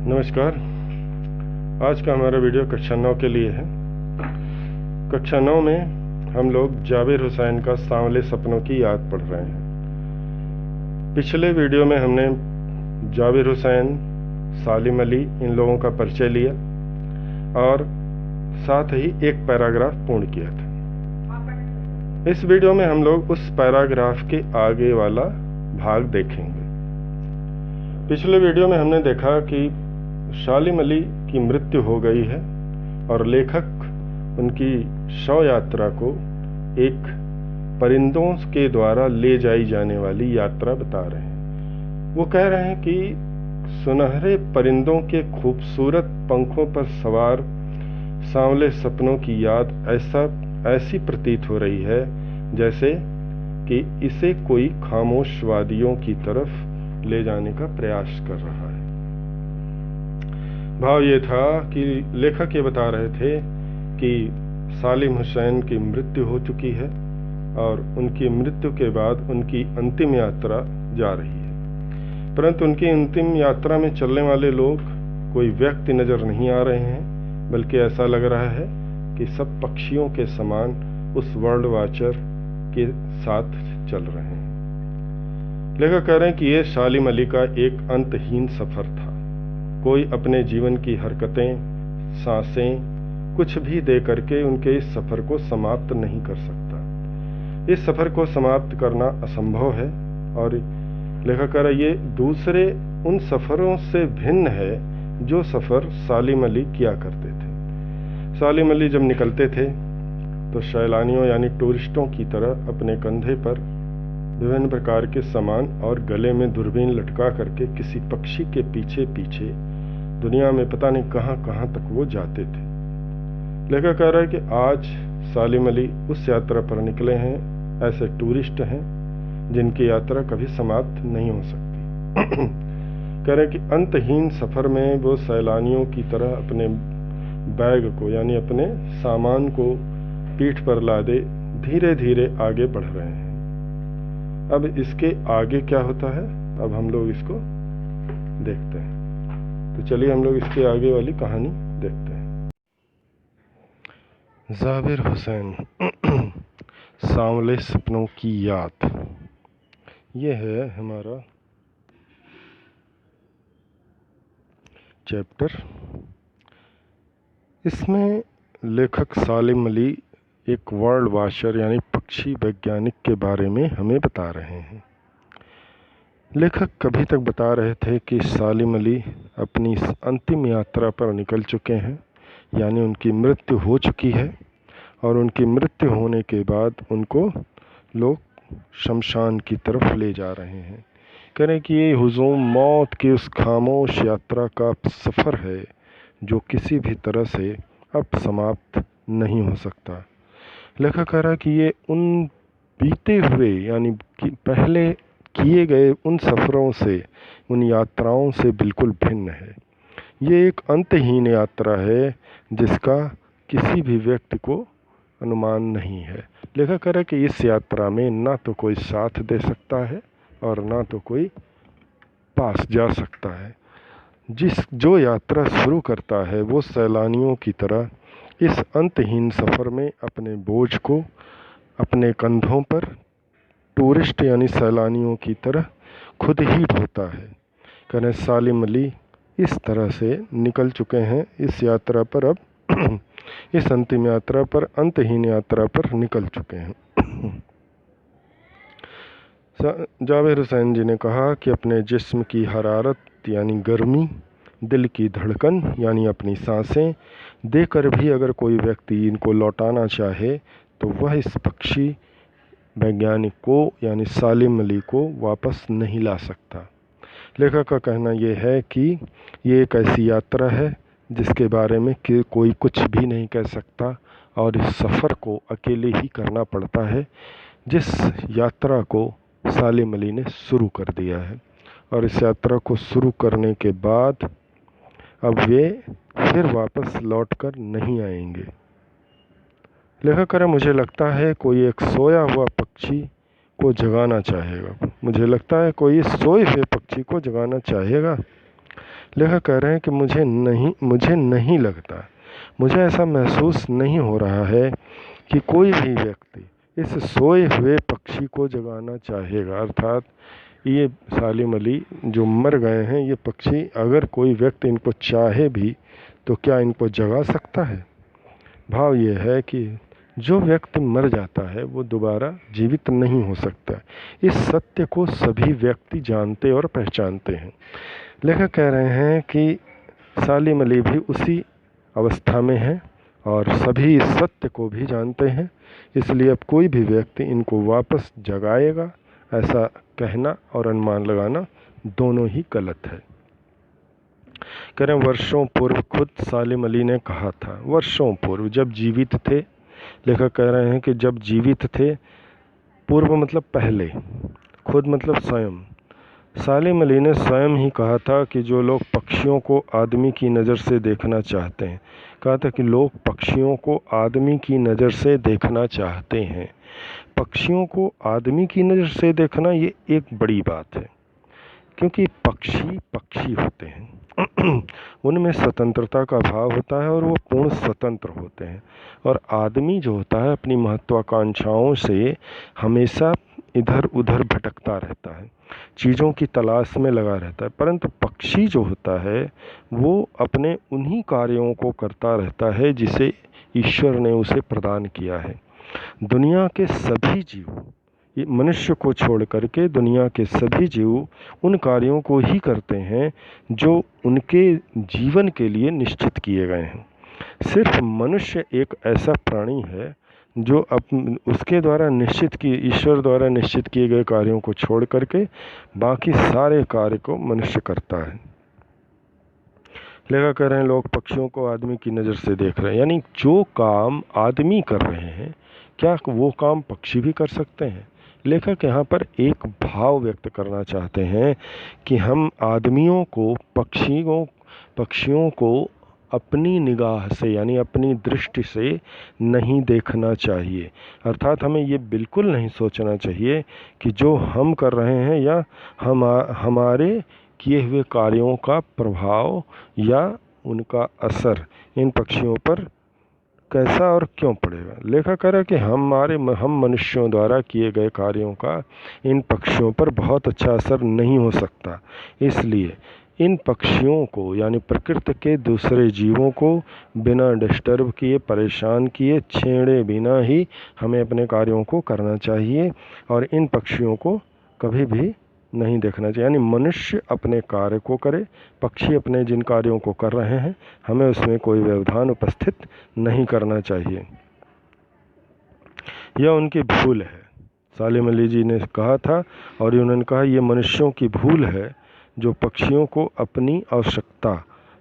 नमस्कार। आज का हमारा वीडियो कक्षा 9 के लिए है। कक्षा 9 में हम लोग जाबिर हुसैन का सांवले सपनों की याद पढ़ रहे हैं। पिछले वीडियो में हमने जाबिर हुसैन, सालिम अली, इन लोगों का परिचय लिया और साथ ही एक पैराग्राफ पूर्ण किया था। इस वीडियो में हम लोग उस पैराग्राफ के आगे वाला भाग देखेंगे। पिछले वीडियो में हमने देखा कि सालिम अली की मृत्यु हो गई है और लेखक उनकी शव यात्रा को एक परिंदों के द्वारा ले जाई जाने वाली यात्रा बता रहे हैं। वो कह रहे हैं कि सुनहरे परिंदों के खूबसूरत पंखों पर सवार सांवले सपनों की याद ऐसी प्रतीत हो रही है जैसे कि इसे कोई खामोश वादियों की तरफ ले जाने का प्रयास कर रहा है। भाव ये था कि लेखक ये बता रहे थे कि सालिम हुसैन की मृत्यु हो चुकी है और उनकी मृत्यु के बाद उनकी अंतिम यात्रा जा रही है, परंतु उनकी अंतिम यात्रा में चलने वाले लोग कोई व्यक्ति नजर नहीं आ रहे हैं, बल्कि ऐसा लग रहा है कि सब पक्षियों के समान उस वर्ल्ड वॉचर के साथ चल रहे हैं। लेखक कह रहे हैं कि यह सालिम अली का एक अंतहीन सफर था। कोई अपने जीवन की हरकतें, सांसें, कुछ भी दे करके उनके इस सफर को समाप्त नहीं कर सकता। इस सफर को समाप्त करना असंभव है और लेखक कह रहा है ये दूसरे उन सफरों से भिन्न है जो सफर सालिम अली किया करते थे। सालिम अली जब निकलते थे तो सैलानियों यानी टूरिस्टों की तरह अपने कंधे पर विभिन्न प्रकार के सामान और गले में दूरबीन लटका करके किसी पक्षी के पीछे पीछे दुनिया में पता नहीं कहां कहां तक वो जाते थे। लेखक कह रहा है कि आज सालिम अली उस यात्रा पर निकले हैं, ऐसे टूरिस्ट हैं जिनकी यात्रा कभी समाप्त नहीं हो सकती। कह रहे हैं कि अंतहीन सफर में वो सैलानियों की तरह अपने बैग को यानी अपने सामान को पीठ पर लादे धीरे धीरे आगे बढ़ रहे हैं। अब इसके आगे क्या होता है, अब हम लोग इसको देखते हैं। तो चलिए हम लोग इसके आगे वाली कहानी देखते हैं। जाबिर हुसैन, सांवले सपनों की याद, ये है हमारा चैप्टर। इसमें लेखक सालिम अली एक वर्ल्ड वॉचर यानी पक्षी वैज्ञानिक के बारे में हमें बता रहे हैं। लेखक कभी तक बता रहे थे कि सालिम अली अपनी अंतिम यात्रा पर निकल चुके हैं, यानी उनकी मृत्यु हो चुकी है और उनकी मृत्यु होने के बाद उनको लोग शमशान की तरफ ले जा रहे हैं। कह रहे कि ये हुजूम मौत की उस खामोश यात्रा का सफ़र है जो किसी भी तरह से अब समाप्त नहीं हो सकता। लेखक कह रहा है कि ये उन बीते हुए यानी कि पहले किए गए उन सफ़रों से, उन यात्राओं से बिल्कुल भिन्न है। ये एक अंतहीन यात्रा है जिसका किसी भी व्यक्ति को अनुमान नहीं है। लेखक कह रहा है कि इस यात्रा में ना तो कोई साथ दे सकता है और ना तो कोई पास जा सकता है। जो यात्रा शुरू करता है वो सैलानियों की तरह इस अंतहीन सफ़र में अपने बोझ को अपने कंधों पर टूरिस्ट यानी सैलानियों की तरह खुद ही ढोता है। कहने सालिम अली इस तरह से निकल चुके हैं इस यात्रा पर, अब इस अंतिम यात्रा पर, अंतहीन यात्रा पर निकल चुके हैं। जाबिर हुसैन जी ने कहा कि अपने जिस्म की हरारत यानी गर्मी, दिल की धड़कन यानी अपनी सांसें देकर भी अगर कोई व्यक्ति इनको लौटाना चाहे तो वह इस पक्षी वैज्ञानिक को यानी सालिम अली को वापस नहीं ला सकता। लेखक का कहना यह है कि ये एक ऐसी यात्रा है जिसके बारे में कि कोई कुछ भी नहीं कह सकता और इस सफ़र को अकेले ही करना पड़ता है, जिस यात्रा को सालिम अली ने शुरू कर दिया है। और इस यात्रा को शुरू करने के बाद अब वे फिर वापस लौटकर नहीं आएंगे। लेखक कह रहा मुझे लगता है कोई एक सोया हुआ पक्षी को जगाना चाहेगा। मुझे लगता है कोई इस सोए हुए पक्षी को जगाना चाहेगा। लेखक कह रहे हैं कि मुझे नहीं लगता, मुझे ऐसा महसूस नहीं हो रहा है कि कोई भी व्यक्ति इस सोए हुए पक्षी को जगाना चाहेगा। अर्थात ये सालिम अली जो मर गए हैं, ये पक्षी, अगर कोई व्यक्ति इनको चाहे भी तो क्या इनको जगा सकता है? भाव ये है कि जो व्यक्ति मर जाता है वो दोबारा जीवित नहीं हो सकता। इस सत्य को सभी व्यक्ति जानते और पहचानते हैं। लेखक कह रहे हैं कि सालिम अली भी उसी अवस्था में हैं और सभी इस सत्य को भी जानते हैं, इसलिए अब कोई भी व्यक्ति इनको वापस जगाएगा, ऐसा कहना और अनुमान लगाना दोनों ही गलत है। कह रहे हैं वर्षों पूर्व खुद सालिम अली ने कहा था, वर्षों पूर्व जब जीवित थे। लेखक कह रहे हैं कि जब जीवित थे, पूर्व मतलब पहले, खुद मतलब स्वयं। सालिम अली ने स्वयं ही कहा था कि जो लोग पक्षियों को आदमी की नज़र से देखना चाहते हैं, कहा था कि लोग पक्षियों को आदमी की नज़र से देखना चाहते हैं। पक्षियों को आदमी की नज़र से देखना ये एक बड़ी बात है, क्योंकि पक्षी पक्षी होते हैं उनमें स्वतंत्रता का भाव होता है और वो पूर्ण स्वतंत्र होते हैं। और आदमी जो होता है अपनी महत्वाकांक्षाओं से हमेशा इधर उधर भटकता रहता है, चीज़ों की तलाश में लगा रहता है। परंतु पक्षी जो होता है वो अपने उन्हीं कार्यों को करता रहता है जिसे ईश्वर ने उसे प्रदान किया है। दुनिया के सभी जीव, ये मनुष्य को छोड़ करके दुनिया के सभी जीव उन कार्यों को ही करते हैं जो उनके जीवन के लिए निश्चित किए गए हैं। सिर्फ मनुष्य एक ऐसा प्राणी है जो उसके द्वारा निश्चित किए, ईश्वर द्वारा निश्चित किए गए कार्यों को छोड़ करके बाकी सारे कार्य को मनुष्य करता है। लेखक कह रहे हैं लोग पक्षियों को आदमी की नज़र से देख रहे हैं, यानी जो काम आदमी कर रहे हैं क्या वो काम पक्षी भी कर सकते हैं? लेखक यहाँ पर एक भाव व्यक्त करना चाहते हैं कि हम आदमियों को पक्षियों को अपनी निगाह से यानी अपनी दृष्टि से नहीं देखना चाहिए। अर्थात हमें ये बिल्कुल नहीं सोचना चाहिए कि जो हम कर रहे हैं या हमारे किए हुए कार्यों का प्रभाव या उनका असर इन पक्षियों पर कैसा और क्यों पड़ेगा। लेखक कह रहा है कि हम मनुष्यों द्वारा किए गए कार्यों का इन पक्षियों पर बहुत अच्छा असर नहीं हो सकता। इसलिए इन पक्षियों को यानी प्रकृति के दूसरे जीवों को बिना डिस्टर्ब किए, परेशान किए, छेड़े बिना ही हमें अपने कार्यों को करना चाहिए और इन पक्षियों को कभी भी नहीं देखना चाहिए। यानी मनुष्य अपने कार्य को करे, पक्षी अपने जिन कार्यों को कर रहे हैं हमें उसमें कोई व्यवधान उपस्थित नहीं करना चाहिए। यह उनकी भूल है, सालिम अली जी ने कहा था और उन्होंने कहा ये मनुष्यों की भूल है जो पक्षियों को अपनी आवश्यकता,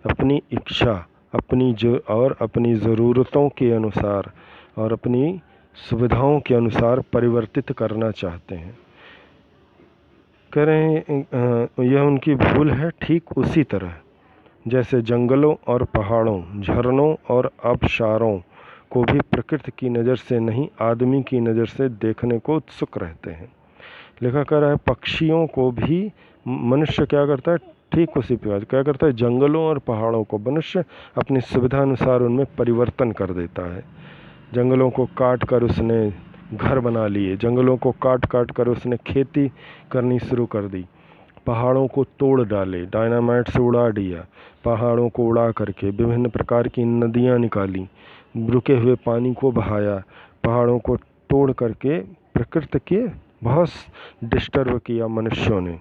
अपनी इच्छा, अपनी ज़रूरतों के अनुसार और अपनी सुविधाओं के अनुसार परिवर्तित करना चाहते हैं। कह रहे हैं यह उनकी भूल है, ठीक उसी तरह जैसे जंगलों और पहाड़ों, झरनों और आबशारों को भी प्रकृति की नज़र से नहीं आदमी की नज़र से देखने को उत्सुक रहते हैं। लिखा कर रहा है पक्षियों को भी मनुष्य क्या करता है, ठीक उसी प्रकार क्या करता है, जंगलों और पहाड़ों को मनुष्य अपनी सुविधा अनुसार उनमें परिवर्तन कर देता है। जंगलों को काट कर उसने घर बना लिए, जंगलों को काट कर उसने खेती करनी शुरू कर दी, पहाड़ों को तोड़ डाले, डायनामाइट से उड़ा दिया, पहाड़ों को उड़ा करके विभिन्न प्रकार की नदियाँ निकाली, रुके हुए पानी को बहाया, पहाड़ों को तोड़ करके प्रकृति के बहुत डिस्टर्ब किया मनुष्यों ने।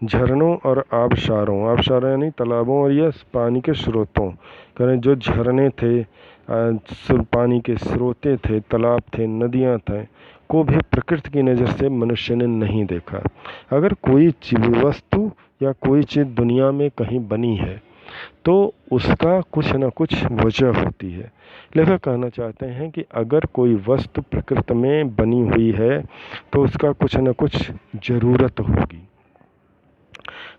झरनों और आबशारों यानी तालाबों और यह पानी के स्रोतों, करें जो झरने थे, पानी के स्रोते थे, तालाब थे, नदियाँ थे, को भी प्रकृति की नज़र से मनुष्य ने नहीं देखा। अगर कोई वस्तु या कोई चीज़ दुनिया में कहीं बनी है तो उसका कुछ न कुछ वजह होती है। लेखक कहना चाहते हैं कि अगर कोई वस्तु प्रकृति में बनी हुई है तो उसका कुछ न कुछ ज़रूरत होगी।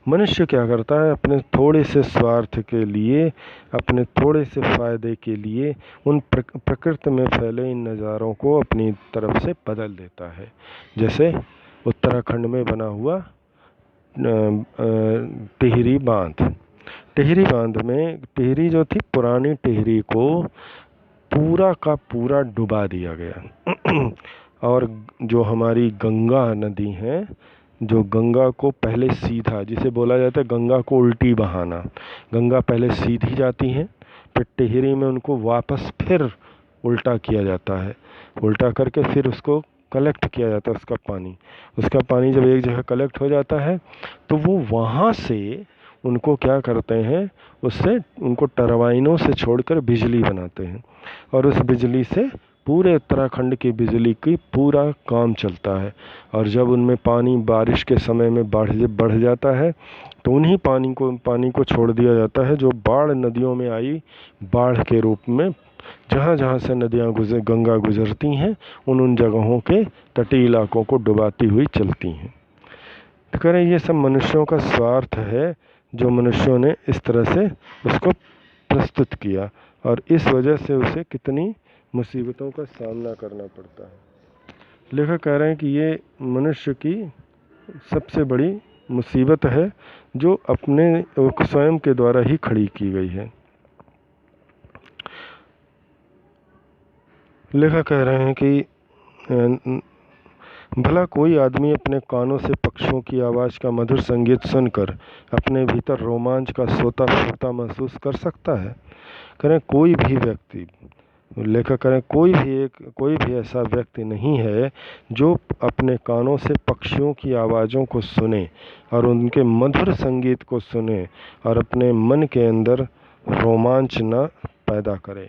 मनुष्य क्या करता है, अपने थोड़े से स्वार्थ के लिए, अपने थोड़े से फ़ायदे के लिए उन प्रकृति में फैले इन नज़ारों को अपनी तरफ से बदल देता है। जैसे उत्तराखंड में बना हुआ टिहरी टिहरी बांध में टिहरी जो थी, पुरानी टिहरी को पूरा का पूरा डुबा दिया गया। और जो हमारी गंगा नदी है, जो गंगा को पहले सीधा, जिसे बोला जाता है गंगा को उल्टी बहाना, गंगा पहले सीधी जाती हैं, फिर टिहरी में उनको वापस फिर उल्टा किया जाता है, उल्टा करके फिर उसको कलेक्ट किया जाता है। उसका पानी जब एक जगह कलेक्ट हो जाता है तो वो वहाँ से उनको क्या करते हैं, उससे उनको टरबाइनों से छोड़कर बिजली बनाते हैं, और उस बिजली से पूरे उत्तराखंड की बिजली की पूरा काम चलता है। और जब उनमें पानी बारिश के समय में बढ़ जाता है तो उन्हीं पानी को छोड़ दिया जाता है, जो बाढ़ नदियों में आई बाढ़ के रूप में, जहाँ जहाँ से नदियाँ गंगा गुजरती हैं उन जगहों के तटीय इलाकों को डुबाती हुई चलती हैं। तो करें ये सब मनुष्यों का स्वार्थ है, जो मनुष्यों ने इस तरह से उसको प्रस्तुत किया, और इस वजह से उसे कितनी मुसीबतों का सामना करना पड़ता है। लेखक कह रहे हैं कि ये मनुष्य की सबसे बड़ी मुसीबत है, जो अपने स्वयं के द्वारा ही खड़ी की गई है। लेखक कह रहे हैं कि भला कोई आदमी अपने कानों से पक्षियों की आवाज़ का मधुर संगीत सुनकर अपने भीतर रोमांच का सोता फूटा महसूस कर सकता है? करें कोई भी व्यक्ति, लेखक करें कोई भी ऐसा व्यक्ति नहीं है जो अपने कानों से पक्षियों की आवाज़ों को सुने और उनके मधुर संगीत को सुने और अपने मन के अंदर रोमांच न पैदा करे।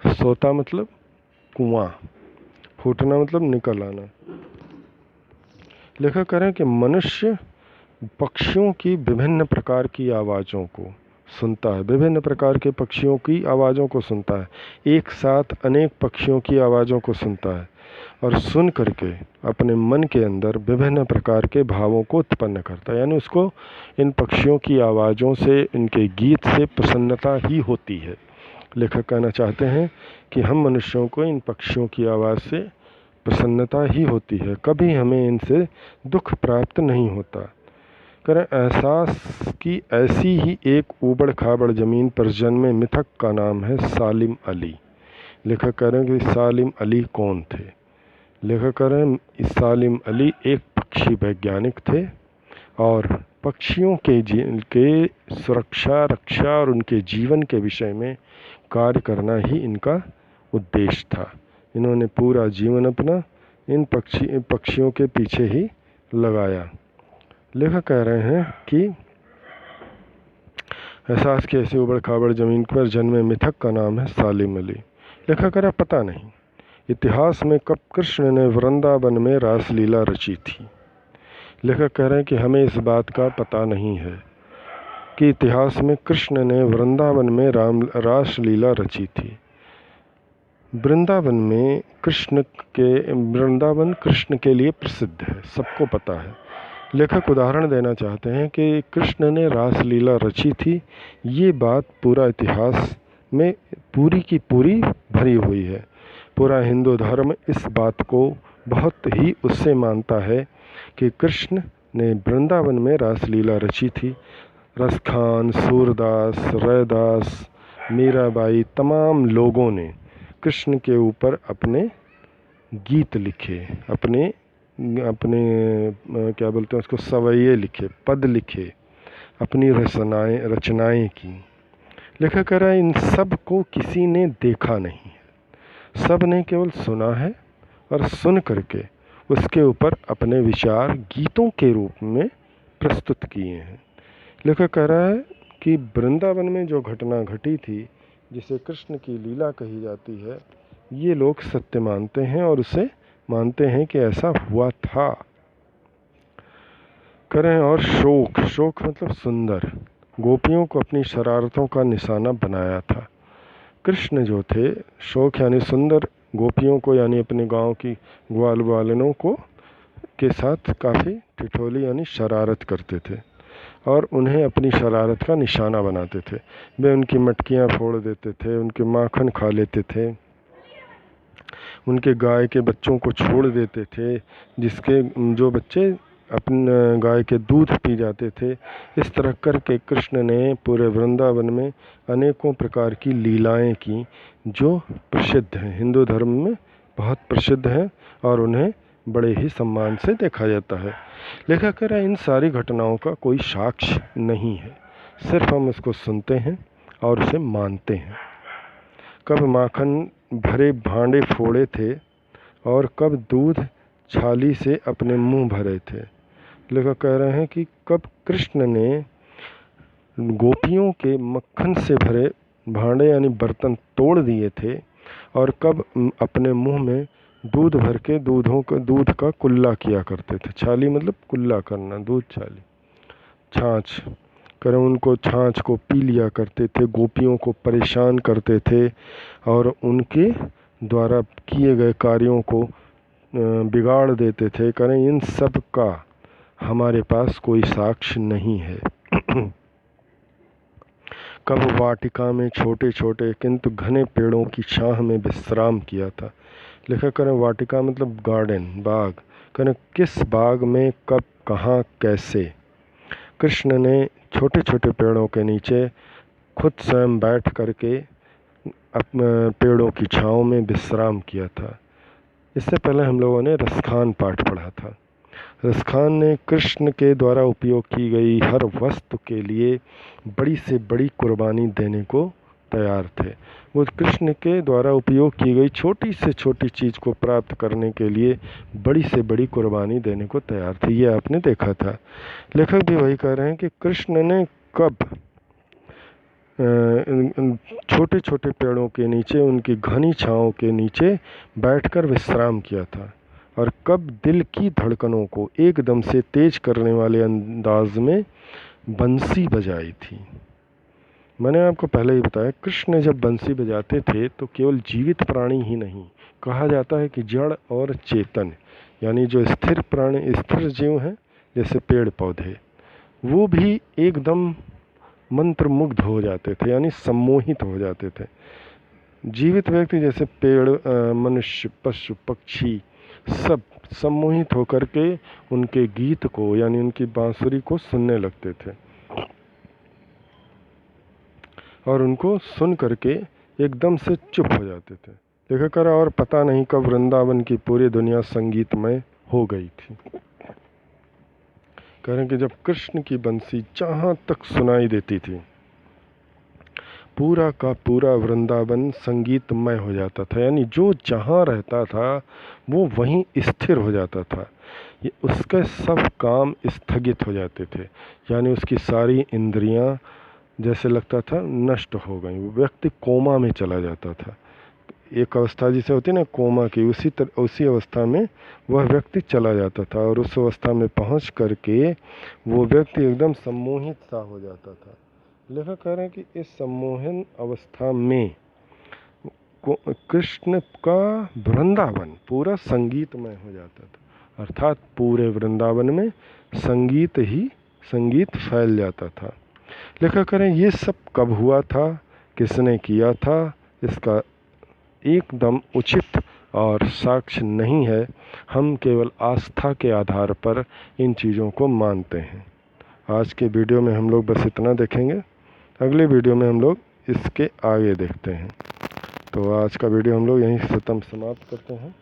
सोता मतलब कुआं, फूटना मतलब निकल आना। लेखक करें कि मनुष्य पक्षियों की विभिन्न प्रकार की आवाज़ों को सुनता है, विभिन्न प्रकार के पक्षियों की आवाज़ों को सुनता है, एक साथ अनेक पक्षियों की आवाज़ों को सुनता है, और सुन करके अपने मन के अंदर विभिन्न प्रकार के भावों को उत्पन्न करता है। यानी उसको इन पक्षियों की आवाज़ों से, इनके गीत से प्रसन्नता ही होती है। लेखक कहना चाहते हैं कि हम मनुष्यों को इन पक्षियों की आवाज़ से प्रसन्नता ही होती है, कभी हमें इनसे दुख प्राप्त नहीं होता। करें एहसास की ऐसी ही एक ऊबड़ खाबड़ ज़मीन पर जन्मे मिथक का नाम है सालिम अली। लेखक कह रहे हैं कि सालिम अली कौन थे? लेखक कह रहे हैं सालिम अली एक पक्षी वैज्ञानिक थे, और पक्षियों के सुरक्षा, रक्षा और उनके जीवन के विषय में कार्य करना ही इनका उद्देश्य था। इन्होंने पूरा जीवन अपना इन पक्षियों के पीछे ही लगाया। लेखक कह रहे हैं कि एहसास की ऐसी उबड़ खाबड़ ज़मीन पर जन्मे मिथक का नाम है सालिम अली। लेखक कह रहा पता नहीं इतिहास में कब कृष्ण ने वृंदावन में रासलीला रची थी। लेखक कह रहे हैं कि हमें इस बात का पता नहीं है कि इतिहास में कृष्ण ने वृंदावन में रासलीला रची थी। वृंदावन कृष्ण के लिए प्रसिद्ध है, सबको पता है। लेखक उदाहरण देना चाहते हैं कि कृष्ण ने रासलीला रची थी, ये बात पूरा इतिहास में पूरी की पूरी भरी हुई है। पूरा हिंदू धर्म इस बात को बहुत ही उससे मानता है कि कृष्ण ने वृंदावन में रासलीला रची थी। रसखान, सूरदास, रैदास, मीराबाई, तमाम लोगों ने कृष्ण के ऊपर अपने गीत लिखे, अपने क्या बोलते हैं उसको, सवैये लिखे, पद लिखे, अपनी रचनाएं की। लेखक कह रहा है इन सब को किसी ने देखा नहीं है, सब ने केवल सुना है और सुन करके उसके ऊपर अपने विचार गीतों के रूप में प्रस्तुत किए हैं। लेखक कह रहा है कि वृंदावन में जो घटना घटी थी, जिसे कृष्ण की लीला कही जाती है, ये लोग सत्य मानते हैं और उसे मानते हैं कि ऐसा हुआ था। करें और शोक मतलब सुंदर, गोपियों को अपनी शरारतों का निशाना बनाया था। कृष्ण जो थे, शोक यानी सुंदर, गोपियों को यानी अपने गांव की ग्वालिनों को के साथ काफ़ी ठिठोली यानी शरारत करते थे और उन्हें अपनी शरारत का निशाना बनाते थे। वे उनकी मटकियां फोड़ देते थे, उनके माखन खा लेते थे, उनके गाय के बच्चों को छोड़ देते थे, जो बच्चे अपने गाय के दूध पी जाते थे। इस तरह करके कृष्ण ने पूरे वृंदावन में अनेकों प्रकार की लीलाएं की जो प्रसिद्ध हैं, हिंदू धर्म में बहुत प्रसिद्ध हैं और उन्हें बड़े ही सम्मान से देखा जाता है। लेखक कह रहा है इन सारी घटनाओं का कोई साक्ष्य नहीं है, सिर्फ हम उसको सुनते हैं और उसे मानते हैं। कब माखन भरे भांडे फोड़े थे और कब दूध छाली से अपने मुंह भरे थे। लेखक कह रहे हैं कि कब कृष्ण ने गोपियों के मक्खन से भरे भांडे यानी बर्तन तोड़ दिए थे और कब अपने मुंह में दूध भर के दूध का कुल्ला किया करते थे। छाली मतलब कुल्ला करना, दूध छाली, छाछ करें, उनको छाछ को पी लिया करते थे, गोपियों को परेशान करते थे और उनके द्वारा किए गए कार्यों को बिगाड़ देते थे। करें इन सब का हमारे पास कोई साक्ष्य नहीं है। कब वाटिका में छोटे छोटे किंतु घने पेड़ों की छाह में विश्राम किया था। लिखा करें वाटिका मतलब गार्डन, बाग, करें किस बाग में, कब, कहाँ, कैसे। कृष्ण ने छोटे छोटे पेड़ों के नीचे खुद स्वयं बैठ करके पेड़ों की छाँव में विश्राम किया था। इससे पहले हम लोगों ने रसखान पाठ पढ़ा था। रसखान ने कृष्ण के द्वारा उपयोग की गई हर वस्तु के लिए बड़ी से बड़ी कुर्बानी देने को तैयार थे। वो कृष्ण के द्वारा उपयोग की गई छोटी से छोटी चीज़ को प्राप्त करने के लिए बड़ी से बड़ी कुर्बानी देने को तैयार थे। ये आपने देखा था। लेखक भी वही कह रहे हैं कि कृष्ण ने कब छोटे छोटे पेड़ों के नीचे, उनकी घनी छाँव के नीचे बैठकर विश्राम किया था और कब दिल की धड़कनों को एकदम से तेज करने वाले अंदाज में बंसी बजाई थी। मैंने आपको पहले ही बताया, कृष्ण जब बंसी बजाते थे तो केवल जीवित प्राणी ही नहीं, कहा जाता है कि जड़ और चेतन यानी जो स्थिर प्राणी, स्थिर जीव हैं जैसे पेड़ पौधे, वो भी एकदम मंत्रमुग्ध हो जाते थे यानी सम्मोहित हो जाते थे। जीवित व्यक्ति जैसे पेड़, मनुष्य, पशु, पक्षी सब सम्मोहित होकर के उनके गीत को यानी उनकी बांसुरी को सुनने लगते थे और उनको सुन करके एकदम से चुप हो जाते थे। देखा करा और पता नहीं कब वृंदावन की पूरी दुनिया संगीतमय हो गई थी। कह रहे हैं कि जब कृष्ण की बंसी जहाँ तक सुनाई देती थी पूरा का पूरा वृंदावन संगीतमय हो जाता था, यानी जो जहाँ रहता था वो वहीं स्थिर हो जाता था। ये उसके सब काम स्थगित हो जाते थे, यानी उसकी सारी इंद्रियां जैसे लगता था नष्ट हो गई। वो व्यक्ति कोमा में चला जाता था। एक अवस्था जिसे होती है ना कोमा की, उसी अवस्था में वह व्यक्ति चला जाता था और उस अवस्था में पहुंच करके वो व्यक्ति एकदम सम्मोहित सा हो जाता था। लेखक कह रहे हैं कि इस सम्मोहन अवस्था में कृष्ण का वृंदावन पूरा संगीतमय हो जाता था, अर्थात पूरे वृंदावन में संगीत फैल जाता था। लेखक कह रहे हैं ये सब कब हुआ था, किसने किया था, इसका एकदम उचित और साक्ष्य नहीं है। हम केवल आस्था के आधार पर इन चीज़ों को मानते हैं। आज के वीडियो में हम लोग बस इतना देखेंगे, अगले वीडियो में हम लोग इसके आगे देखते हैं। तो आज का वीडियो हम लोग यहीं खत्म समाप्त करते हैं।